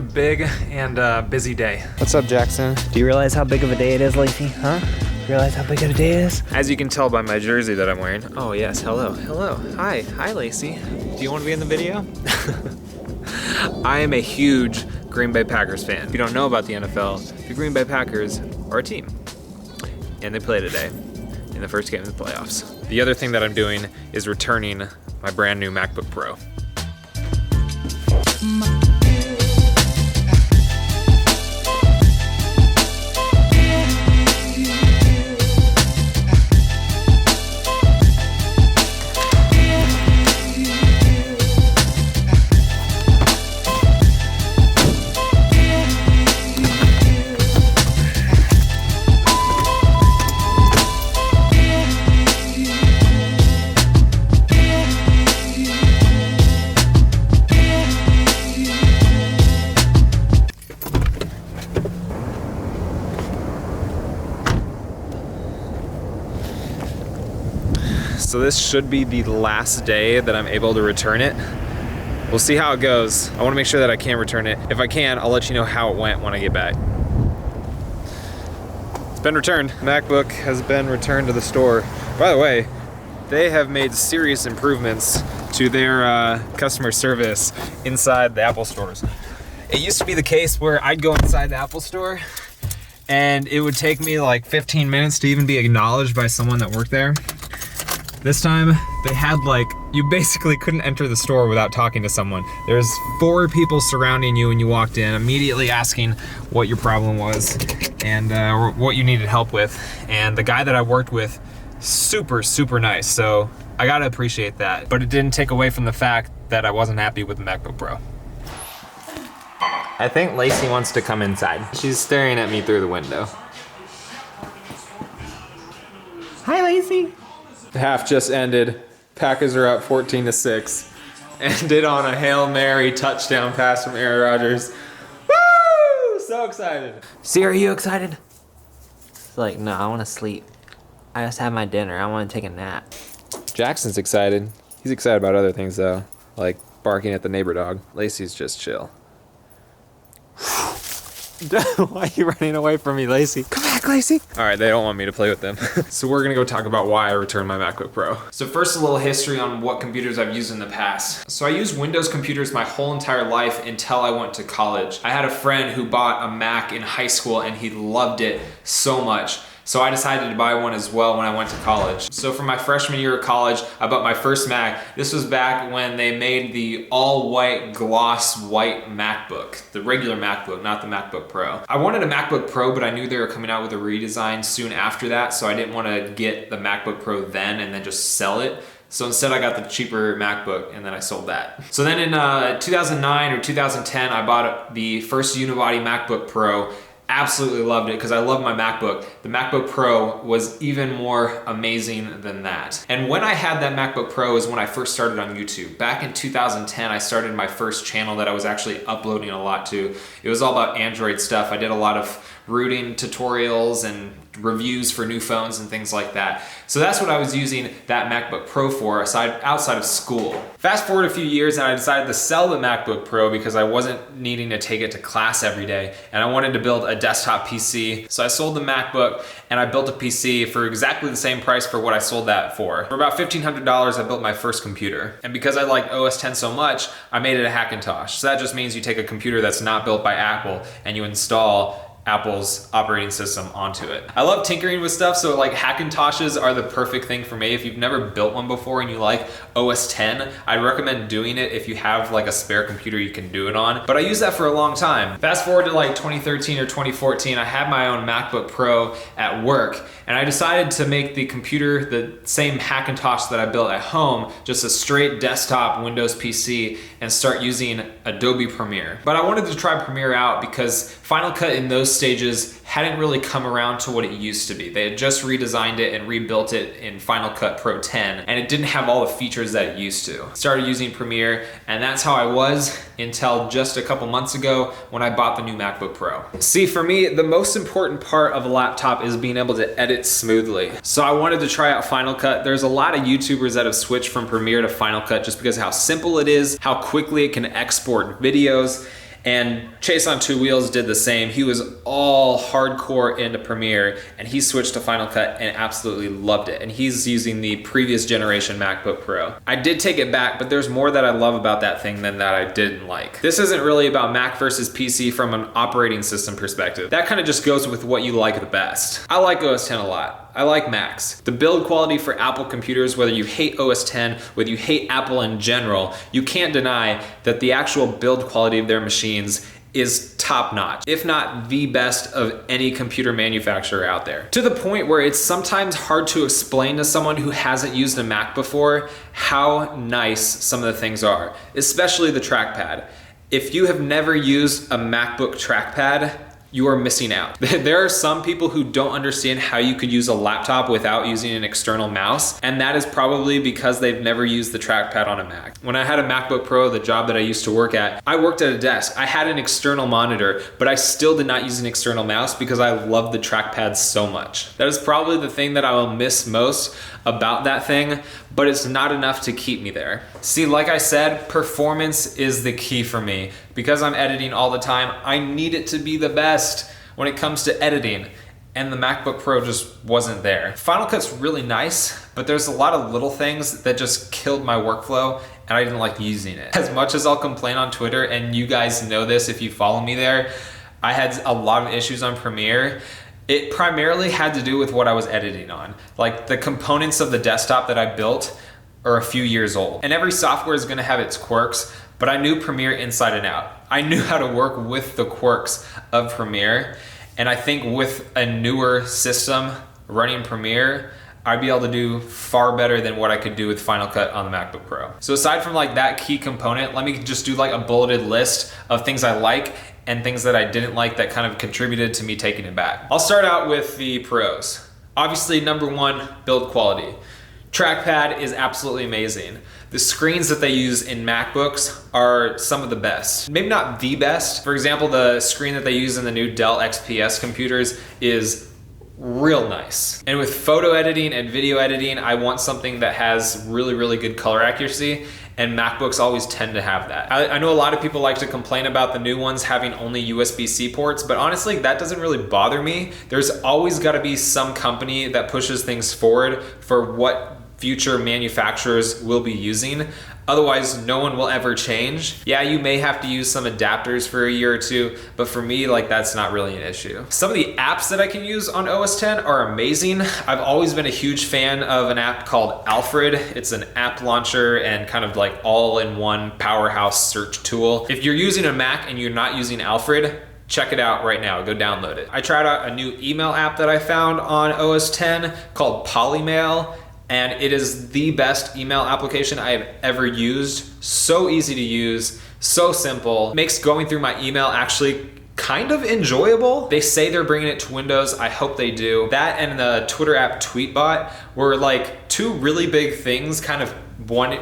a big and busy day. What's up, Jackson? Do you realize how big of a day it is, Lacey? Huh? Realize how big of a day it is? As you can tell by my jersey that I'm wearing. Oh yes, hello. Hi, Lacey. Do you want to be in the video? I am a huge Green Bay Packers fan. If you don't know about the NFL, the Green Bay Packers are a team. And they play today in the first game of the playoffs. The other thing that I'm doing is returning my brand new MacBook Pro. So this should be the last day that I'm able to return it. We'll see how it goes. I wanna make sure that I can return it. If I can, I'll let you know how it went when I get back. It's been returned. MacBook has been returned to the store. By the way, they have made serious improvements to their customer service inside the Apple stores. It used to be the case where I'd go inside the Apple store and it would take me like 15 minutes to even be acknowledged by someone that worked there. This time, they had you basically couldn't enter the store without talking to someone. There's 4 people surrounding you when you walked in, immediately asking what your problem was and or what you needed help with. And the guy that I worked with, super, super nice. So I gotta appreciate that. But it didn't take away from the fact that I wasn't happy with the MacBook Pro. I think Lacey wants to come inside. She's staring at me through the window. Hi, Lacey. Half just ended. Packers are up 14-6. Ended on a Hail Mary touchdown pass from Aaron Rodgers. Woo! So excited. See, are you excited? It's like, no, I want to sleep. I just had my dinner. I want to take a nap. Jackson's excited. He's excited about other things though, like barking at the neighbor dog. Lacey's just chill. Why are you running away from me, Lacey? Come back, Lacey. All right, they don't want me to play with them. So we're gonna go talk about why I returned my MacBook Pro. So first, a little history on what computers I've used in the past. So I used Windows computers my whole entire life until I went to college. I had a friend who bought a Mac in high school and he loved it so much. So I decided to buy one as well when I went to college. So for my freshman year of college, I bought my first Mac. This was back when they made the all-white gloss white MacBook, the regular MacBook, not the MacBook Pro. I wanted a MacBook Pro, but I knew they were coming out with a redesign soon after that, so I didn't want to get the MacBook Pro then and then just sell it. So instead I got the cheaper MacBook and then I sold that. So then in 2009 or 2010, I bought the first unibody MacBook Pro. Absolutely loved it because I love my MacBook. The MacBook Pro was even more amazing than that. And when I had that MacBook Pro is when I first started on YouTube. Back in 2010, I started my first channel that I was actually uploading a lot to. It was all about Android stuff. I did a lot of rooting tutorials and reviews for new phones and things like that. So that's what I was using that MacBook Pro for outside of school. Fast forward a few years and I decided to sell the MacBook Pro because I wasn't needing to take it to class every day and I wanted to build a desktop PC. So I sold the MacBook and I built a PC for exactly the same price for what I sold that for. For about $1,500, I built my first computer. And because I liked OS X so much, I made it a Hackintosh. So that just means you take a computer that's not built by Apple and you install Apple's operating system onto it. I love tinkering with stuff, so Hackintoshes are the perfect thing for me. If you've never built one before and you like OS X, I'd recommend doing it if you have a spare computer you can do it on. But I used that for a long time. Fast forward to 2013 or 2014, I had my own MacBook Pro at work, and I decided to make the computer the same Hackintosh that I built at home, just a straight desktop Windows PC, and start using Adobe Premiere. But I wanted to try Premiere out because Final Cut in those stages hadn't really come around to what it used to be. They had just redesigned it and rebuilt it in Final Cut Pro 10, and it didn't have all the features that it used to. Started using Premiere, and that's how I was until just a couple months ago when I bought the new MacBook Pro. See, for me, the most important part of a laptop is being able to edit smoothly. So I wanted to try out Final Cut. There's a lot of YouTubers that have switched from Premiere to Final Cut just because of how simple it is, how quickly it can export videos, And Chase on Two Wheels did the same. He was all hardcore into Premiere, and he switched to Final Cut and absolutely loved it. And he's using the previous generation MacBook Pro. I did take it back, but there's more that I love about that thing than that I didn't like. This isn't really about Mac versus PC from an operating system perspective. That kind of just goes with what you like the best. I like OS X a lot. I like Macs. The build quality for Apple computers, whether you hate OS X, whether you hate Apple in general, you can't deny that the actual build quality of their machines is top notch, if not the best of any computer manufacturer out there. To the point where it's sometimes hard to explain to someone who hasn't used a Mac before how nice some of the things are, especially the trackpad. If you have never used a MacBook trackpad, you are missing out. There are some people who don't understand how you could use a laptop without using an external mouse, and that is probably because they've never used the trackpad on a Mac. When I had a MacBook Pro, the job that I used to work at, I worked at a desk. I had an external monitor, but I still did not use an external mouse because I love the trackpad so much. That is probably the thing that I will miss most about that thing, but it's not enough to keep me there. See, like I said, performance is the key for me. Because I'm editing all the time, I need it to be the best when it comes to editing, and the MacBook Pro just wasn't there. Final Cut's really nice, but there's a lot of little things that just killed my workflow, and I didn't like using it. As much as I'll complain on Twitter, and you guys know this if you follow me there, I had a lot of issues on Premiere. It primarily had to do with what I was editing on. Like, the components of the desktop that I built are a few years old. And every software is gonna have its quirks, but I knew Premiere inside and out. I knew how to work with the quirks of Premiere. And I think with a newer system running Premiere, I'd be able to do far better than what I could do with Final Cut on the MacBook Pro. So aside from like that key component, let me just do like a bulleted list of things I like and things that I didn't like that kind of contributed to me taking it back. I'll start out with the pros. Obviously, number one, build quality. Trackpad is absolutely amazing. The screens that they use in MacBooks are some of the best. Maybe not the best. For example, the screen that they use in the new Dell XPS computers is real nice. And with photo editing and video editing, I want something that has really, really good color accuracy, and MacBooks always tend to have that. I know a lot of people like to complain about the new ones having only USB-C ports, but honestly, that doesn't really bother me. There's always gotta be some company that pushes things forward for what future manufacturers will be using. Otherwise, no one will ever change. Yeah, you may have to use some adapters for a year or two, but for me, like, that's not really an issue. Some of the apps that I can use on OS X are amazing. I've always been a huge fan of an app called Alfred. It's an app launcher and kind of like all-in-one powerhouse search tool. If you're using a Mac and you're not using Alfred, check it out right now, go download it. I tried out a new email app that I found on OS X called Polymail, and it is the best email application I have ever used. So easy to use, so simple. Makes going through my email actually kind of enjoyable. They say they're bringing it to Windows. I hope they do. That and the Twitter app Tweetbot were like two really big things, kind of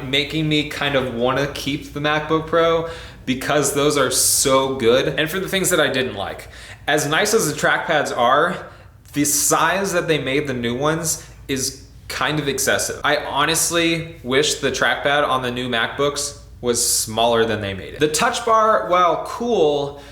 making me kind of want to keep the MacBook Pro because those are so good. And for the things that I didn't like, as nice as the trackpads are, the size that they made the new ones is kind of excessive. I honestly wish the trackpad on the new MacBooks was smaller than they made it. The touch bar, while cool,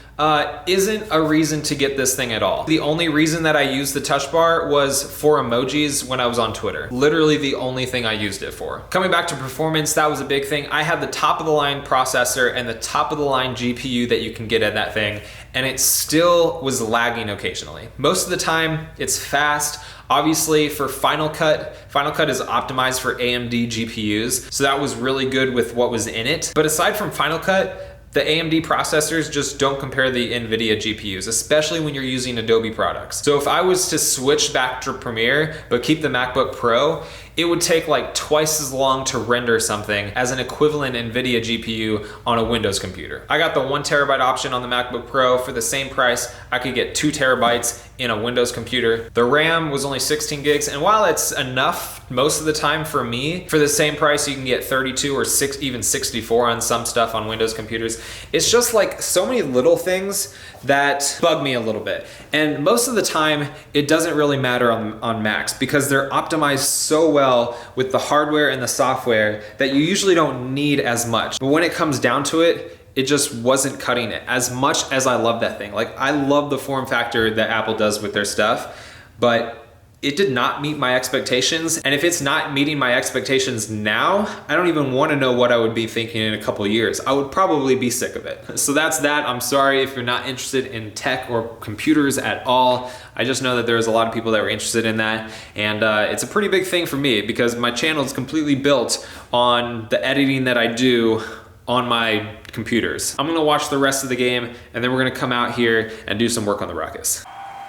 isn't a reason to get this thing at all. The only reason that I used the touch bar was for emojis when I was on Twitter. Literally the only thing I used it for. Coming back to performance, that was a big thing. I had the top of the line processor and the top of the line GPU that you can get at that thing, and it still was lagging occasionally. Most of the time, it's fast. Obviously for Final Cut is optimized for AMD GPUs, so that was really good with what was in it. But aside from Final Cut, the AMD processors just don't compare the NVIDIA GPUs, especially when you're using Adobe products. So if I was to switch back to Premiere, but keep the MacBook Pro, it would take like twice as long to render something as an equivalent NVIDIA GPU on a Windows computer. I got the 1 terabyte option on the MacBook Pro. For the same price, I could get 2 terabytes in a Windows computer. The RAM was only 16 gigs, and while it's enough most of the time for me, for the same price you can get 32 or even 64 on some stuff on Windows computers. It's just like so many little things that bug me a little bit. And most of the time, it doesn't really matter on Macs because they're optimized so well with the hardware and the software that you usually don't need as much. But when it comes down to it, it just wasn't cutting it as much as I love that thing. Like, I love the form factor that Apple does with their stuff, but it did not meet my expectations. And if it's not meeting my expectations now, I don't even want to know what I would be thinking in a couple of years. I would probably be sick of it. So that's that. I'm sorry if you're not interested in tech or computers at all. I just know that there's a lot of people that were interested in that. And it's a pretty big thing for me because my channel is completely built on the editing that I do on my computers. I'm gonna watch the rest of the game and then we're gonna come out here and do some work on the Ruckus.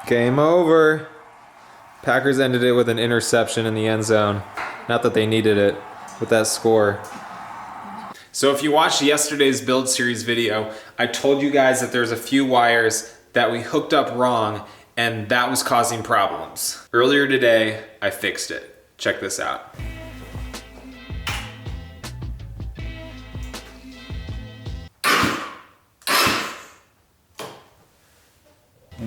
Game over. Packers ended it with an interception in the end zone. Not that they needed it with that score. So if you watched yesterday's build series video, I told you guys that there's a few wires that we hooked up wrong and that was causing problems. Earlier today, I fixed it. Check this out.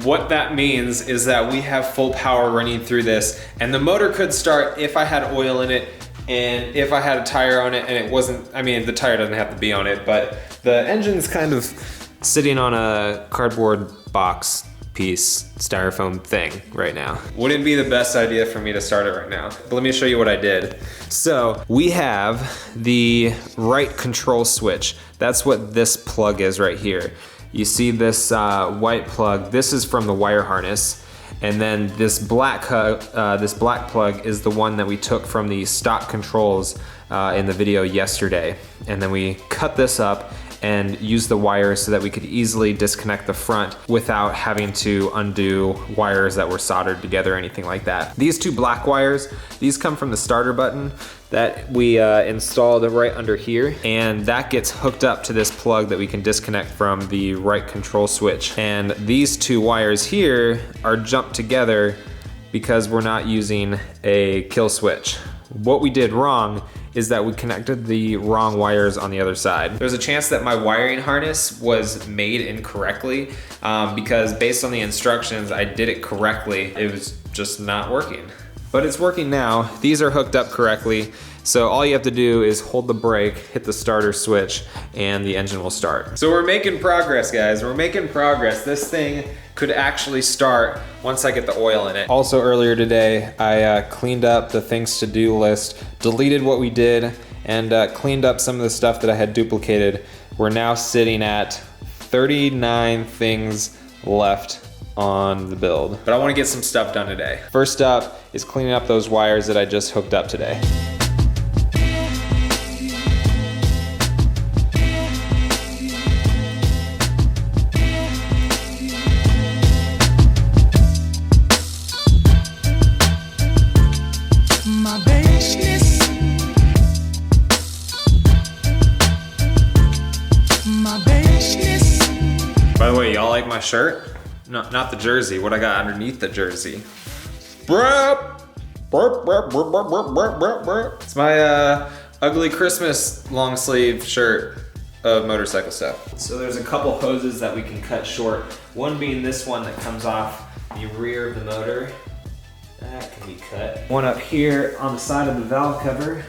What that means is that we have full power running through this, and the motor could start if I had oil in it and if I had a tire on it and it wasn't, I mean, the tire doesn't have to be on it, but the engine's kind of sitting on a cardboard box piece, styrofoam thing right now. Wouldn't be the best idea for me to start it right now. But let me show you what I did. So we have the right control switch. That's what this plug is right here. You see this white plug, this is from the wire harness. And then this black plug is the one that we took from the stock controls in the video yesterday. And then we cut this up and use the wires so that we could easily disconnect the front without having to undo wires that were soldered together or anything like that. These two black wires, these come from the starter button that we installed right under here, and that gets hooked up to this plug that we can disconnect from the right control switch. And these two wires here are jumped together because we're not using a kill switch. What we did wrong is that we connected the wrong wires on the other side. There's a chance that my wiring harness was made incorrectly because based on the instructions, I did it correctly. It was just not working. But it's working now. These are hooked up correctly. So all you have to do is hold the brake, hit the starter switch, and the engine will start. So we're making progress, guys. We're making progress. This thing could actually start once I get the oil in it. Also earlier today, I cleaned up the things to do list, deleted what we did, and cleaned up some of the stuff that I had duplicated. We're now sitting at 39 things left on the build. But I wanna get some stuff done today. First up is cleaning up those wires that I just hooked up today. By the way, y'all like my shirt? No, not the jersey, what I got underneath the jersey. It's my ugly Christmas long sleeve shirt of motorcycle stuff. So there's a couple hoses that we can cut short. One being this one that comes off the rear of the motor. That can be cut. One up here on the side of the valve cover.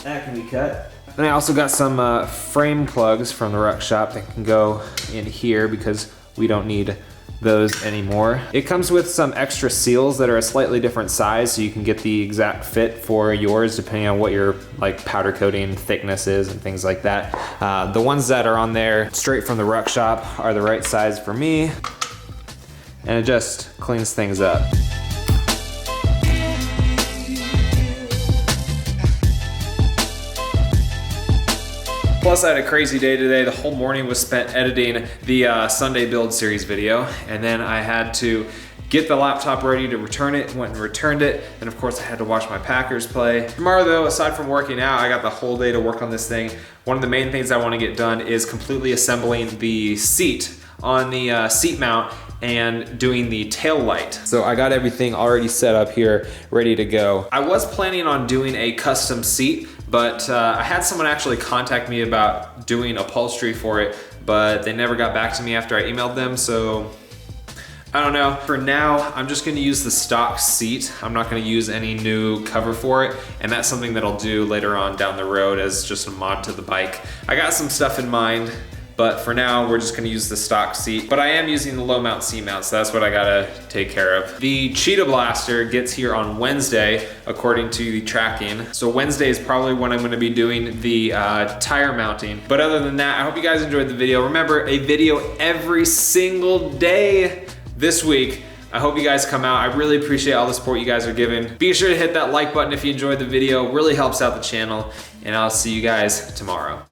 That can be cut. Then I also got some frame plugs from the Ruck shop that can go in here because we don't need those anymore. It comes with some extra seals that are a slightly different size so you can get the exact fit for yours depending on what your like powder coating thickness is and things like that. The ones that are on there straight from the Ruck shop are the right size for me, and it just cleans things up. Plus I had a crazy day today. The whole morning was spent editing the Sunday build series video, and then I had to get the laptop ready to return it, went and returned it, and of course I had to watch my Packers play. Tomorrow though, aside from working out, I got the whole day to work on this thing. One of the main things I want to get done is completely assembling the seat on the seat mount and doing the tail light. So I got everything already set up here, ready to go. I was planning on doing a custom seat, but I had someone actually contact me about doing upholstery for it, but they never got back to me after I emailed them, so I don't know. For now, I'm just gonna use the stock seat. I'm not gonna use any new cover for it, and that's something that I'll do later on down the road as just a mod to the bike. I got some stuff in mind, but for now, we're just gonna use the stock seat. But I am using the low mount seat mount, so that's what I gotta take care of. The Cheetah Blaster gets here on Wednesday, according to the tracking. So Wednesday is probably when I'm gonna be doing the tire mounting. But other than that, I hope you guys enjoyed the video. Remember, a video every single day this week. I hope you guys come out. I really appreciate all the support you guys are giving. Be sure to hit that like button if you enjoyed the video. It really helps out the channel. And I'll see you guys tomorrow.